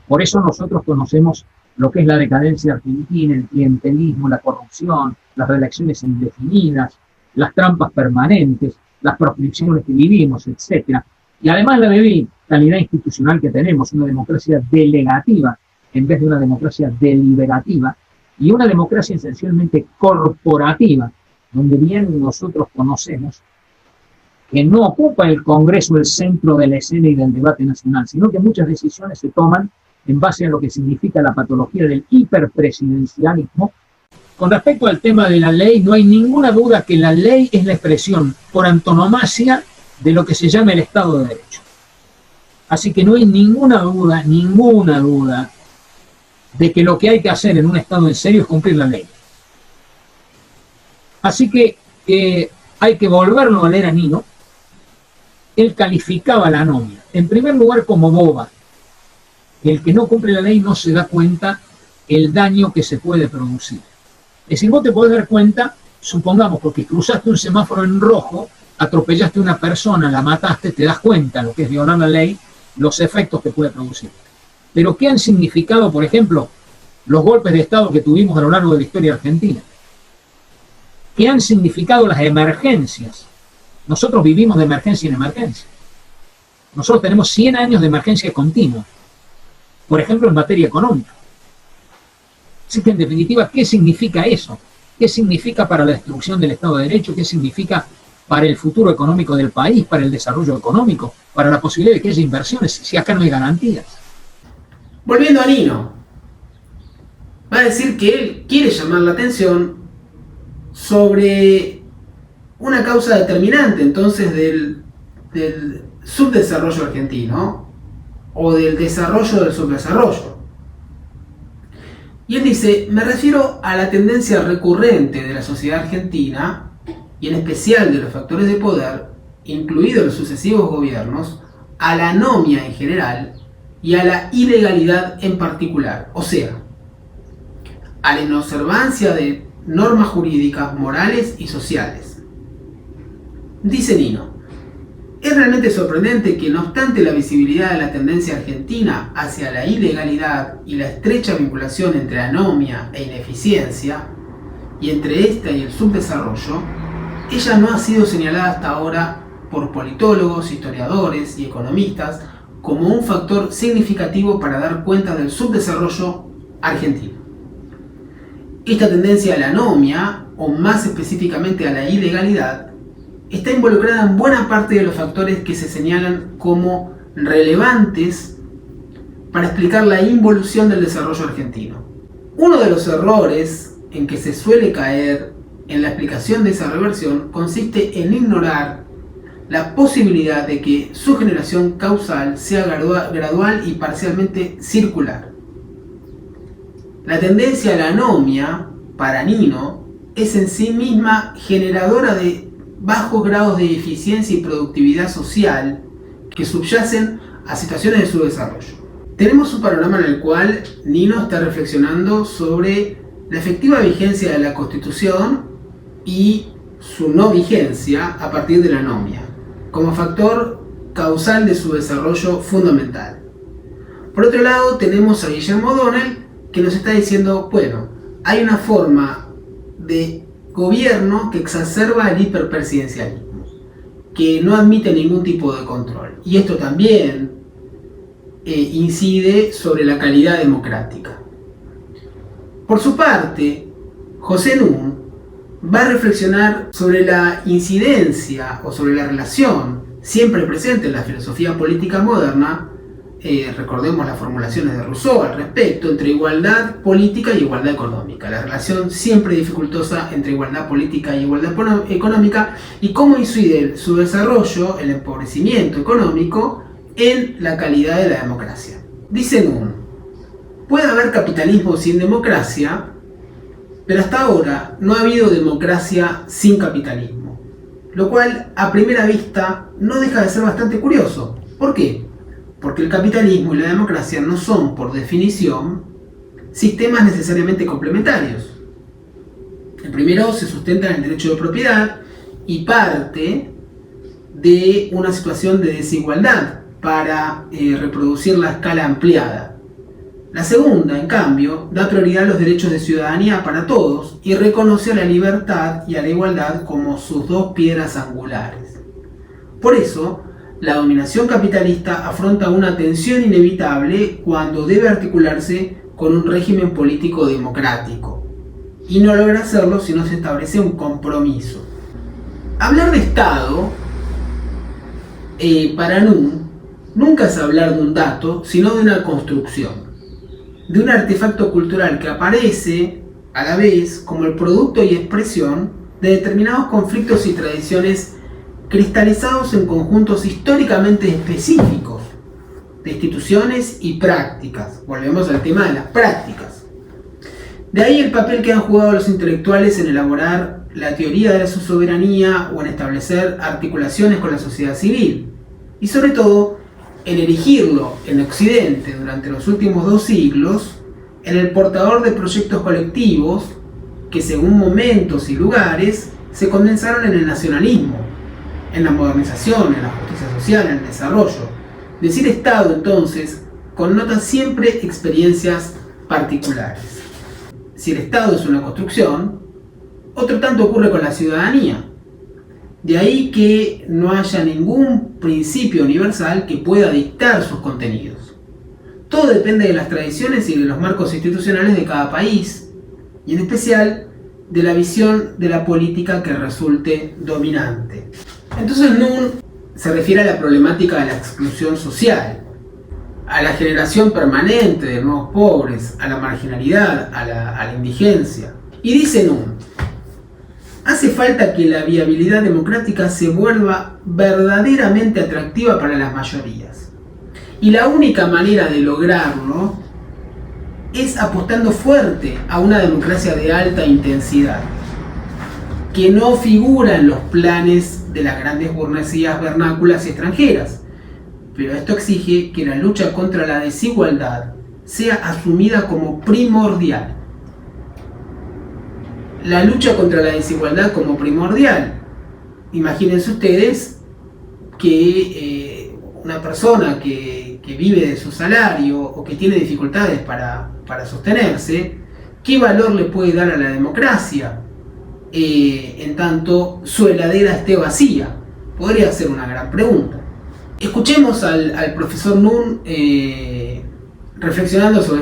Por eso nosotros conocemos lo que es la decadencia argentina, el clientelismo, la corrupción, las reelecciones indefinidas, las trampas permanentes, las proscripciones que vivimos, etcétera. Y además la calidad institucional que tenemos, una democracia delegativa en vez de una democracia deliberativa, y una democracia esencialmente corporativa, donde bien nosotros conocemos que no ocupa el Congreso el centro de la escena y del debate nacional, sino que muchas decisiones se toman en base a lo que significa la patología del hiperpresidencialismo. Con respecto al tema de la ley, no hay ninguna duda que la ley es la expresión por antonomasia de lo que se llama el Estado de Derecho. Así que no hay ninguna duda de que lo que hay que hacer en un Estado en serio es cumplir la ley. Así que hay que volverlo a leer a Nino. Él calificaba la anomia, en primer lugar, como boba. El que no cumple la ley no se da cuenta el daño que se puede producir. Es decir, vos te podés dar cuenta, supongamos, porque cruzaste un semáforo en rojo, atropellaste a una persona, la mataste, te das cuenta lo que es violar la ley, los efectos que puede producir. Pero ¿qué han significado, por ejemplo, los golpes de Estado que tuvimos a lo largo de la historia argentina? ¿Qué han significado las emergencias? Nosotros vivimos de emergencia en emergencia. Nosotros tenemos 100 años de emergencia continua, por ejemplo, en materia económica. Así que, en definitiva, ¿qué significa eso? ¿Qué significa para la destrucción del Estado de Derecho? ¿Qué significa para el futuro económico del país, para el desarrollo económico, para la posibilidad de que haya inversiones, si acá no hay garantías? Volviendo a Nino, va a decir que él quiere llamar la atención sobre una causa determinante entonces del subdesarrollo argentino o del desarrollo del subdesarrollo. Y él dice, me refiero a la tendencia recurrente de la sociedad argentina y en especial de los factores de poder, incluidos los sucesivos gobiernos, a la anomia en general y a la ilegalidad en particular, o sea, a la inobservancia de normas jurídicas, morales y sociales. Dice Nino, es realmente sorprendente que no obstante la visibilidad de la tendencia argentina hacia la ilegalidad y la estrecha vinculación entre anomia e ineficiencia, y entre esta y el subdesarrollo, ella no ha sido señalada hasta ahora por politólogos, historiadores y economistas como un factor significativo para dar cuenta del subdesarrollo argentino. Esta tendencia a la anomia, o más específicamente a la ilegalidad, está involucrada en buena parte de los factores que se señalan como relevantes para explicar la involución del desarrollo argentino. Uno de los errores en que se suele caer en la explicación de esa reversión consiste en ignorar la posibilidad de que su generación causal sea gradual y parcialmente circular. La tendencia a la anomia, para Nino, es en sí misma generadora de bajos grados de eficiencia y productividad social que subyacen a situaciones de su desarrollo. Tenemos un panorama en el cual Nino está reflexionando sobre la efectiva vigencia de la Constitución y su no vigencia a partir de la anomia, como factor causal de su desarrollo fundamental. Por otro lado, tenemos a Guillermo O'Donnell, que nos está diciendo, bueno, hay una forma de gobierno que exacerba el hiperpresidencialismo, que no admite ningún tipo de control. Y esto también incide sobre la calidad democrática. Por su parte, José Nun va a reflexionar sobre la incidencia o sobre la relación siempre presente en la filosofía política moderna, recordemos las formulaciones de Rousseau al respecto, entre igualdad política y igualdad económica, la relación siempre dificultosa entre igualdad política y igualdad económica, y cómo incide su desarrollo, el empobrecimiento económico, en la calidad de la democracia. Dice Nun: puede haber capitalismo sin democracia, pero hasta ahora no ha habido democracia sin capitalismo, lo cual a primera vista no deja de ser bastante curioso. ¿Por qué? Porque el capitalismo y la democracia no son, por definición, sistemas necesariamente complementarios. El primero se sustenta en el derecho de propiedad y parte de una situación de desigualdad para reproducir la escala ampliada. La segunda, en cambio, da prioridad a los derechos de ciudadanía para todos y reconoce a la libertad y a la igualdad como sus dos piedras angulares. Por eso, la dominación capitalista afronta una tensión inevitable cuando debe articularse con un régimen político democrático, y no logra hacerlo si no se establece un compromiso. Hablar de Estado, para Nun, nunca es hablar de un dato, sino de una construcción, de un artefacto cultural que aparece a la vez como el producto y expresión de determinados conflictos y tradiciones cristalizados en conjuntos históricamente específicos de instituciones y prácticas. Volvemos al tema de las prácticas. De ahí el papel que han jugado los intelectuales en elaborar la teoría de su soberanía o en establecer articulaciones con la sociedad civil, y sobre todo en erigirlo en Occidente durante los últimos 2 siglos en el portador de proyectos colectivos que, según momentos y lugares, se condensaron en el nacionalismo, en la modernización, en la justicia social, en el desarrollo. Decir Estado, entonces, connota siempre experiencias particulares. Si el Estado es una construcción, otro tanto ocurre con la ciudadanía. De ahí que no haya ningún principio universal que pueda dictar sus contenidos. Todo depende de las tradiciones y de los marcos institucionales de cada país, y en especial de la visión de la política que resulte dominante. Entonces Nun se refiere a la problemática de la exclusión social, a la generación permanente de nuevos pobres, a la marginalidad, a la indigencia. Y dice Nun: hace falta que la viabilidad democrática se vuelva verdaderamente atractiva para las mayorías. Y la única manera de lograrlo es apostando fuerte a una democracia de alta intensidad, que no figura en los planes de las grandes burguesías vernáculas y extranjeras. Pero esto exige que la lucha contra la desigualdad sea asumida como primordial. La lucha contra la desigualdad como primordial. Imagínense ustedes que una persona que vive de su salario o que tiene dificultades para sostenerse, ¿qué valor le puede dar a la democracia en tanto su heladera esté vacía? Podría ser una gran pregunta. Escuchemos al profesor Nun reflexionando sobre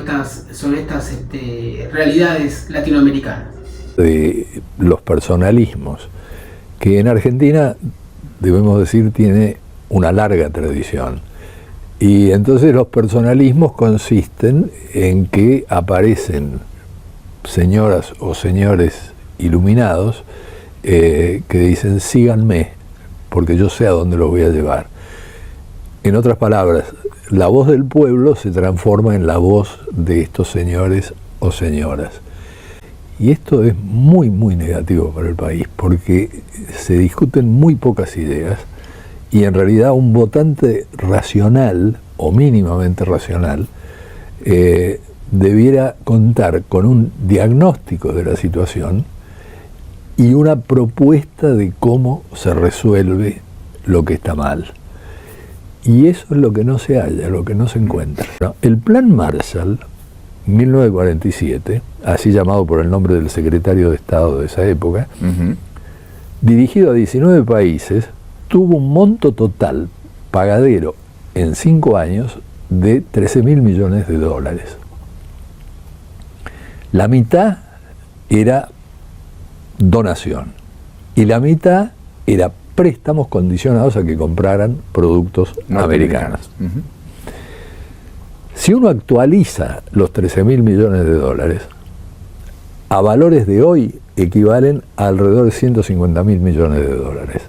estas realidades latinoamericanas. De los personalismos, que en Argentina, debemos decir, tiene una larga tradición. Y entonces los personalismos consisten en que aparecen señoras o señores iluminados que dicen: síganme, porque yo sé a dónde los voy a llevar. En otras palabras, la voz del pueblo se transforma en la voz de estos señores o señoras. Y esto es muy, muy negativo para el país, porque se discuten muy pocas ideas y en realidad un votante racional, o mínimamente racional, debiera contar con un diagnóstico de la situación y una propuesta de cómo se resuelve lo que está mal. Y eso es lo que no se halla, lo que no se encuentra. El Plan Marshall, 1947, así llamado por el nombre del secretario de Estado de esa época, dirigido a 19 países, tuvo un monto total pagadero en 5 años de 13.000 millones de dólares. La mitad era donación y la mitad era préstamos condicionados a que compraran productos americanos. Si uno actualiza los 13.000 millones de dólares, a valores de hoy equivalen a alrededor de 150.000 millones de dólares.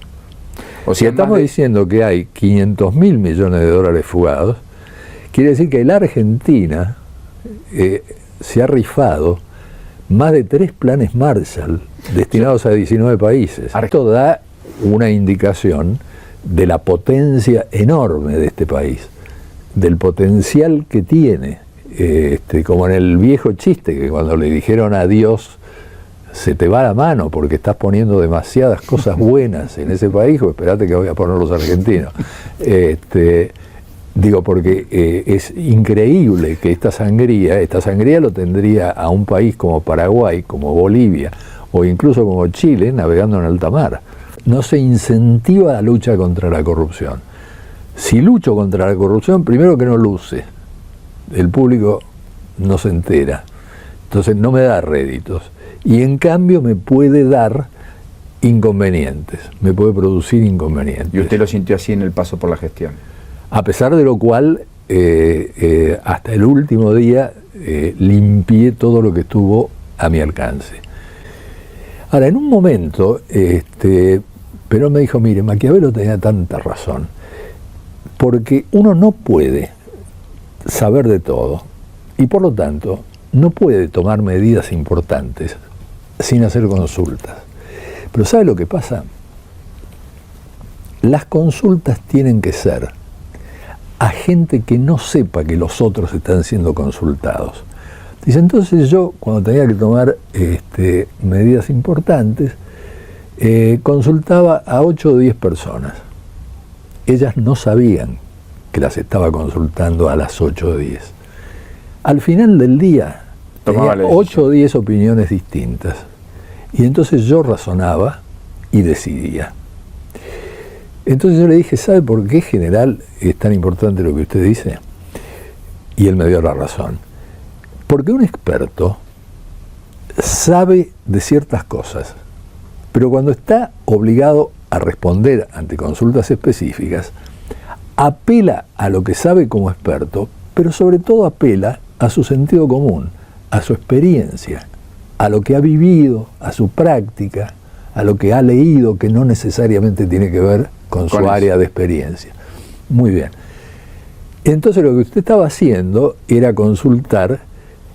O sea, si estamos diciendo que hay 500.000 millones de dólares fugados, quiere decir que la Argentina se ha rifado más de 3 planes Marshall destinados a 19 países. Esto da una indicación de la potencia enorme de este país, del potencial que tiene, como en el viejo chiste, que cuando le dijeron a Dios, se te va la mano porque estás poniendo demasiadas cosas buenas en ese país, o esperate que voy a poner los argentinos. Digo, porque es increíble que esta sangría lo tendría a un país como Paraguay, como Bolivia, o incluso como Chile, navegando en alta mar. No se incentiva la lucha contra la corrupción. Si lucho contra la corrupción, primero que no luce, el público no se entera, entonces no me da réditos, y en cambio me puede dar inconvenientes, me puede producir inconvenientes. ¿Y usted lo sintió así en el paso por la gestión? A pesar de lo cual, hasta el último día limpié todo lo que estuvo a mi alcance. Ahora, en un momento, Perón me dijo, mire, Maquiavelo tenía tanta razón, porque uno no puede saber de todo, y por lo tanto, no puede tomar medidas importantes sin hacer consultas. Pero ¿sabe lo que pasa? Las consultas tienen que ser a gente que no sepa que los otros están siendo consultados. Dice, entonces yo, cuando tenía que tomar medidas importantes, consultaba a 8 o 10 personas. Ellas no sabían que las estaba consultando a las 8 o 10. Al final del día, tenía 8 o 10 opiniones distintas. Y entonces yo razonaba y decidía. Entonces yo le dije, ¿sabe por qué, general, es tan importante lo que usted dice? Y él me dio la razón. Porque un experto sabe de ciertas cosas, pero cuando está obligado a responder ante consultas específicas, apela a lo que sabe como experto, pero sobre todo apela a su sentido común, a su experiencia, a lo que ha vivido, a su práctica, a lo que ha leído, que no necesariamente tiene que ver con su área de experiencia. Muy bien. Entonces lo que usted estaba haciendo era consultar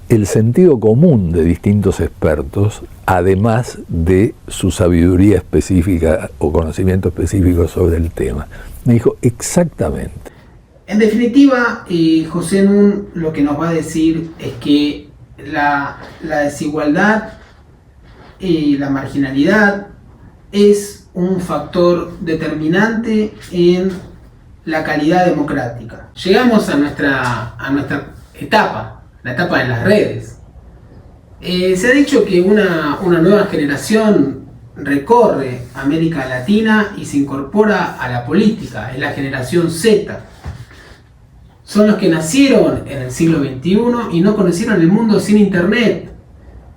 el sentido común de distintos expertos, además de su sabiduría específica o conocimiento específico sobre el tema. Me dijo, exactamente. En definitiva, José Nun lo que nos va a decir es que la desigualdad y la marginalidad es un factor determinante en la calidad democrática. Llegamos a nuestra etapa, la etapa de las redes. Se ha dicho que una nueva generación recorre América Latina y se incorpora a la política, es la generación Z. Son los que nacieron en el siglo XXI y no conocieron el mundo sin internet,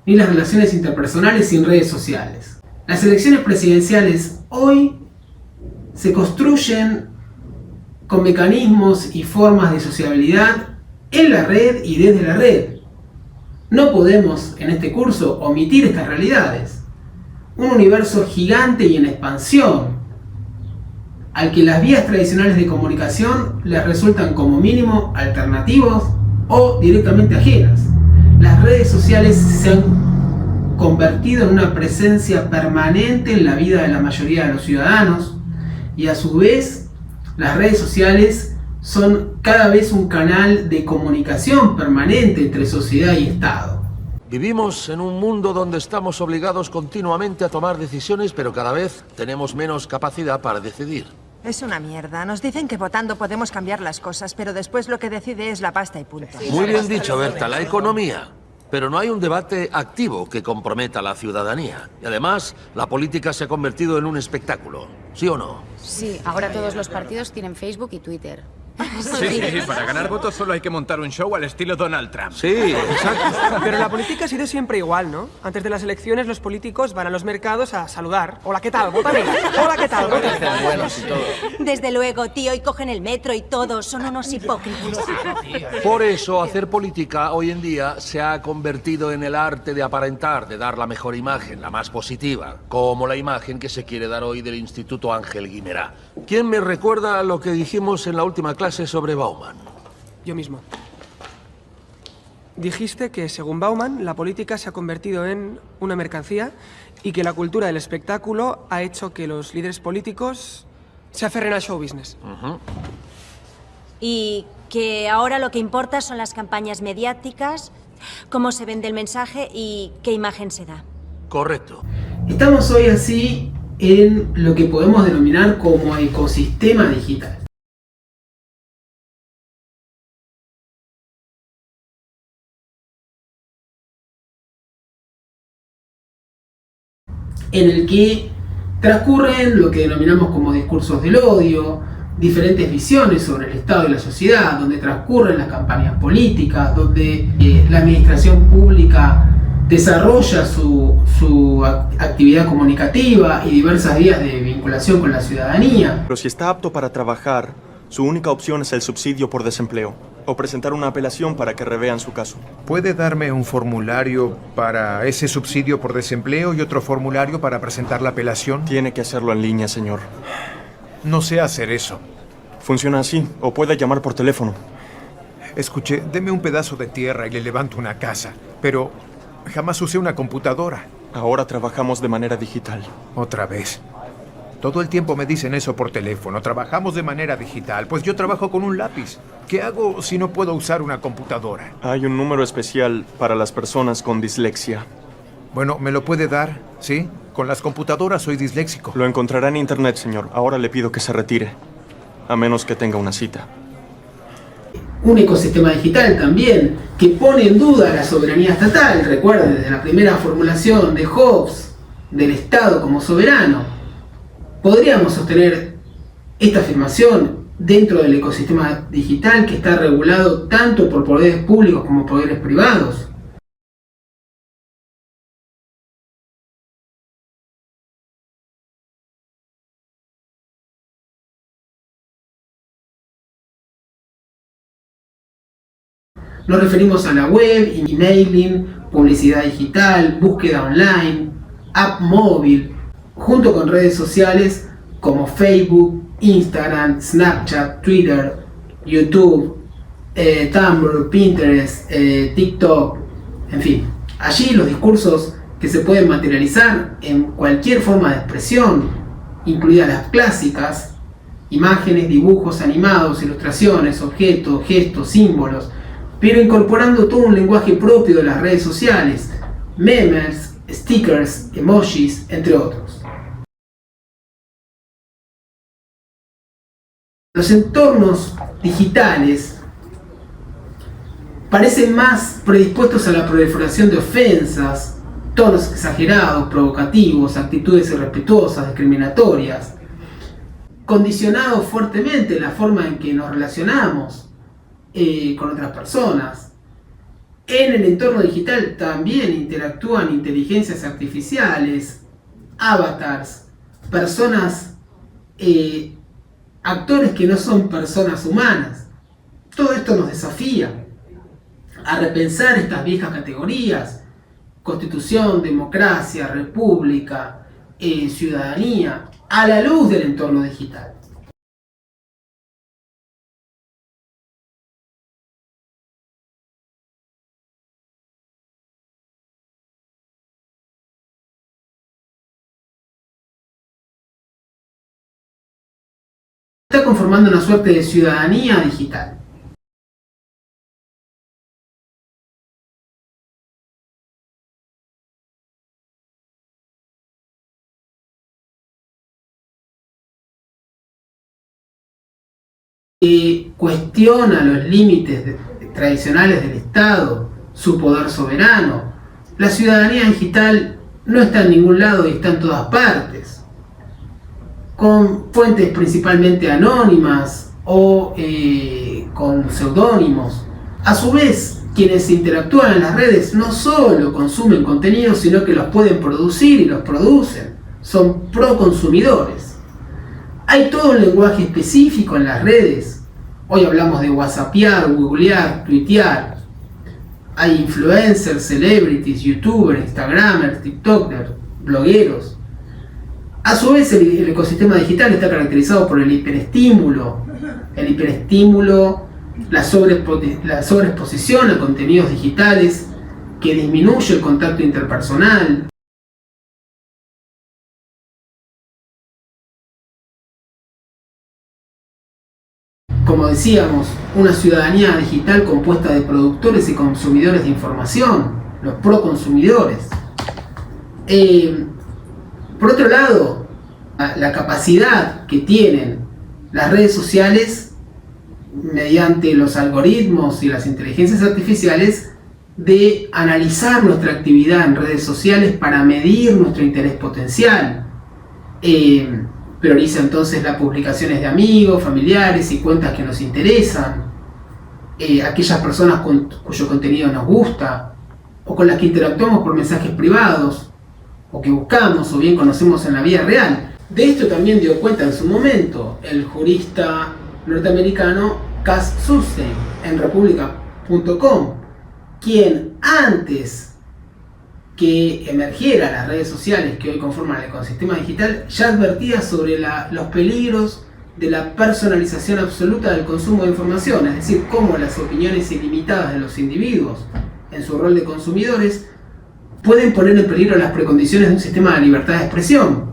ni las relaciones interpersonales sin redes sociales. Las elecciones presidenciales hoy se construyen con mecanismos y formas de sociabilidad en la red y desde la red. No podemos en este curso omitir estas realidades. Un universo gigante y en expansión, al que las vías tradicionales de comunicación les resultan como mínimo alternativos o directamente ajenas. Las redes sociales se han convertido en una presencia permanente en la vida de la mayoría de los ciudadanos y a su vez las redes sociales son cada vez un canal de comunicación permanente entre sociedad y Estado. Vivimos en un mundo donde estamos obligados continuamente a tomar decisiones, pero cada vez tenemos menos capacidad para decidir. Es una mierda. Nos dicen que votando podemos cambiar las cosas, pero después lo que decide es la pasta y punto. Muy bien dicho, Berta, la economía. Pero no hay un debate activo que comprometa a la ciudadanía. Y además, la política se ha convertido en un espectáculo. ¿Sí o no? Sí, ahora todos los partidos tienen Facebook y Twitter. Sí, para ganar votos solo hay que montar un show al estilo Donald Trump. Sí, exacto. Pero la política ha sido siempre igual, ¿no? Antes de las elecciones los políticos van a los mercados a saludar. Hola, ¿qué tal? Vótame. Hola, ¿qué tal? Vótame. Buenos y todo. Desde luego, tío, y cogen el metro y todo. Son unos hipócritas. Por eso, hacer política hoy en día se ha convertido en el arte de aparentar, de dar la mejor imagen, la más positiva, como la imagen que se quiere dar hoy del Instituto Ángel Guimerá. ¿Quién me recuerda lo que dijimos en la última clase sobre Bauman? Yo mismo. Dijiste que, según Bauman, la política se ha convertido en una mercancía y que la cultura del espectáculo ha hecho que los líderes políticos se aferren al show business. Y que ahora lo que importa son las campañas mediáticas, cómo se vende el mensaje y qué imagen se da. Correcto. Estamos hoy así en lo que podemos denominar como ecosistema digital. En el que transcurren lo que denominamos como discursos del odio, diferentes visiones sobre el Estado y la sociedad, donde transcurren las campañas políticas, donde la administración pública desarrolla su actividad comunicativa y diversas vías de vinculación con la ciudadanía. Pero si está apto para trabajar, su única opción es el subsidio por desempleo o presentar una apelación para que revean su caso. ¿Puede darme un formulario para ese subsidio por desempleo y otro formulario para presentar la apelación? Tiene que hacerlo en línea, señor. No sé hacer eso. Funciona así, o puede llamar por teléfono. Escuche, deme un pedazo de tierra y le levanto una casa, pero jamás usé una computadora. Ahora trabajamos de manera digital. Otra vez. Todo el tiempo me dicen eso por teléfono. Trabajamos de manera digital. Pues yo trabajo con un lápiz. ¿Qué hago si no puedo usar una computadora? Hay un número especial para las personas con dislexia. Bueno, ¿me lo puede dar? ¿Sí? Con las computadoras soy disléxico. Lo encontrará en internet, señor. Ahora le pido que se retire. A menos que tenga una cita. Un ecosistema digital también que pone en duda la soberanía estatal. Recuerden, desde la primera formulación de Hobbes del Estado como soberano, podríamos sostener esta afirmación dentro del ecosistema digital que está regulado tanto por poderes públicos como poderes privados. Nos referimos a la web, emailing, publicidad digital, búsqueda online, app móvil, junto con redes sociales como Facebook, Instagram, Snapchat, Twitter, YouTube, Tumblr, Pinterest, TikTok, en fin. Allí los discursos que se pueden materializar en cualquier forma de expresión, incluidas las clásicas, imágenes, dibujos animados, ilustraciones, objetos, gestos, símbolos, pero incorporando todo un lenguaje propio de las redes sociales, memes, stickers, emojis, entre otros. Los entornos digitales parecen más predispuestos a la proliferación de ofensas, tonos exagerados, provocativos, actitudes irrespetuosas, discriminatorias, condicionados fuertemente la forma en que nos relacionamos con otras personas. En el entorno digital también interactúan inteligencias artificiales, avatars, personas, actores que no son personas humanas. Todo esto nos desafía a repensar estas viejas categorías: constitución, democracia, república, ciudadanía, a la luz del entorno digital. Está conformando una suerte de ciudadanía digital. Que cuestiona los límites tradicionales del Estado, su poder soberano. La ciudadanía digital no está en ningún lado y está en todas partes, con fuentes principalmente anónimas o con seudónimos. A su vez, quienes interactúan en las redes no solo consumen contenidos, sino que los pueden producir y los producen. Son proconsumidores. Hay todo un lenguaje específico en las redes. Hoy hablamos de whatsappear, googlear, tuitear. Hay influencers, celebrities, youtubers, instagramers, tiktokers, blogueros. A su vez, el ecosistema digital está caracterizado por el hiperestímulo, la sobreexposición a contenidos digitales que disminuye el contacto interpersonal. Como decíamos, una ciudadanía digital compuesta de productores y consumidores de información, los proconsumidores. Por otro lado, la capacidad que tienen las redes sociales mediante los algoritmos y las inteligencias artificiales de analizar nuestra actividad en redes sociales para medir nuestro interés potencial. Prioriza entonces las publicaciones de amigos, familiares y cuentas que nos interesan, aquellas personas cuyo contenido nos gusta, o con las que interactuamos por mensajes privados, o que buscamos o bien conocemos en la vida real. De esto también dio cuenta en su momento el jurista norteamericano Cass Sunstein en República.com, quien antes que emergieran las redes sociales que hoy conforman el ecosistema digital, ya advertía sobre los peligros de la personalización absoluta del consumo de información, es decir, cómo las opiniones ilimitadas de los individuos en su rol de consumidores pueden poner en peligro las precondiciones de un sistema de libertad de expresión,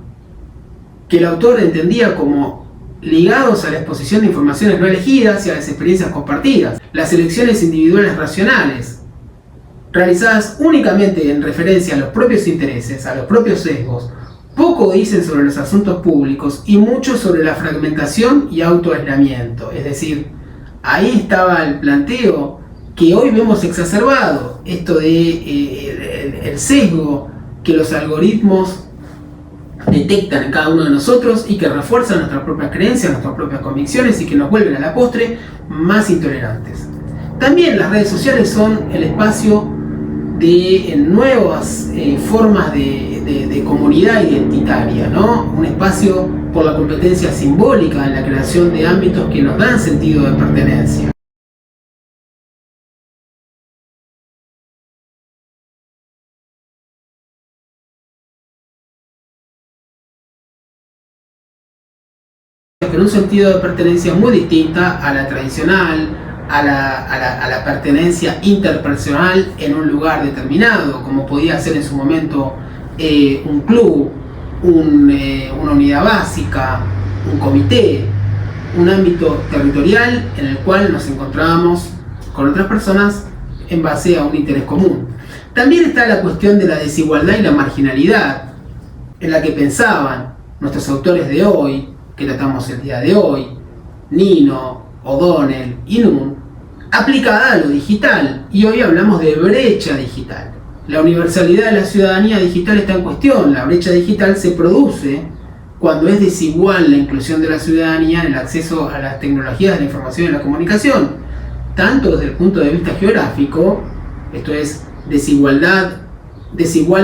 que el autor entendía como ligados a la exposición de informaciones no elegidas y a las experiencias compartidas, las elecciones individuales racionales, realizadas únicamente en referencia a los propios intereses, a los propios sesgos, poco dicen sobre los asuntos públicos y mucho sobre la fragmentación y autoaislamiento. Es decir, ahí estaba el planteo que hoy vemos exacerbado, esto de el sesgo que los algoritmos detectan en cada uno de nosotros y que refuerzan nuestras propias creencias, nuestras propias convicciones y que nos vuelven a la postre más intolerantes. También las redes sociales son el espacio de nuevas formas de comunidad identitaria, ¿no? Un espacio por la competencia simbólica en la creación de ámbitos que nos dan sentido de pertenencia. En un sentido de pertenencia muy distinta a la tradicional, a la pertenencia interpersonal en un lugar determinado, como podía ser en su momento un club, una unidad básica, un comité, un ámbito territorial en el cual nos encontrábamos con otras personas en base a un interés común. También está la cuestión de la desigualdad y la marginalidad, en la que pensaban nuestros autores de hoy, que tratamos el día de hoy, Nino, O'Donnell y Nunn, aplicada a lo digital, y hoy hablamos de brecha digital. La universalidad de la ciudadanía digital está en cuestión. La brecha digital se produce cuando es desigual la inclusión de la ciudadanía en el acceso a las tecnologías de la información y la comunicación, tanto desde el punto de vista geográfico, esto es desigual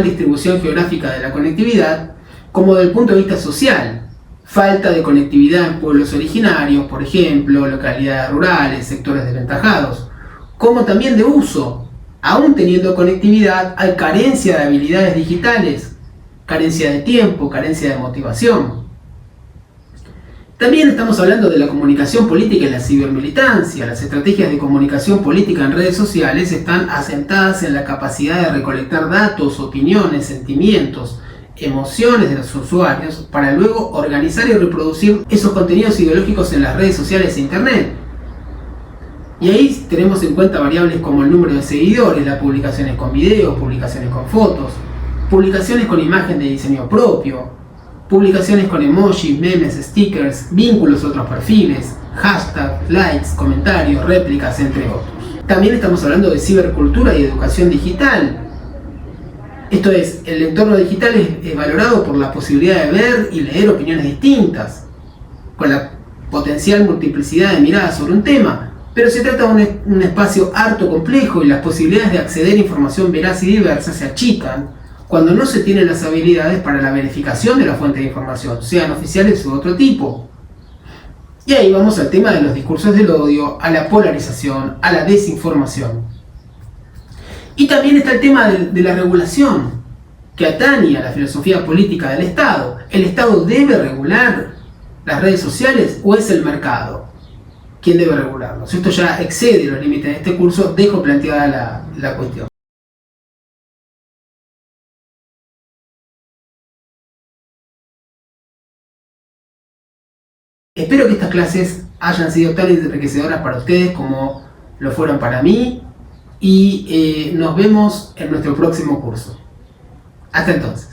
distribución geográfica de la conectividad, como desde el punto de vista social. Falta de conectividad en pueblos originarios, por ejemplo, localidades rurales, sectores desventajados, como también de uso. Aún teniendo conectividad, hay carencia de habilidades digitales, carencia de tiempo, carencia de motivación. También estamos hablando de la comunicación política y la cibermilitancia. Las estrategias de comunicación política en redes sociales están asentadas en la capacidad de recolectar datos, opiniones, sentimientos, emociones de los usuarios para luego organizar y reproducir esos contenidos ideológicos en las redes sociales e internet. Y ahí tenemos en cuenta variables como el número de seguidores, las publicaciones con videos, publicaciones con fotos, publicaciones con imagen de diseño propio, publicaciones con emojis, memes, stickers, vínculos a otros perfiles, hashtags, likes, comentarios, réplicas, entre otros. También estamos hablando de cibercultura y educación digital. Esto es, el entorno digital es valorado por la posibilidad de ver y leer opiniones distintas, con la potencial multiplicidad de miradas sobre un tema, pero se trata de un espacio harto complejo y las posibilidades de acceder a información veraz y diversa se achican cuando no se tienen las habilidades para la verificación de la fuente de información, sean oficiales u otro tipo. Y ahí vamos al tema de los discursos del odio, a la polarización, a la desinformación. Y también está el tema de la regulación, que atañe a la filosofía política del Estado. ¿El Estado debe regular las redes sociales o es el mercado quien debe regularlos? Esto ya excede los límites de este curso, dejo planteada la cuestión. Espero que estas clases hayan sido tan enriquecedoras para ustedes como lo fueron para mí y nos vemos en nuestro próximo curso. Hasta entonces.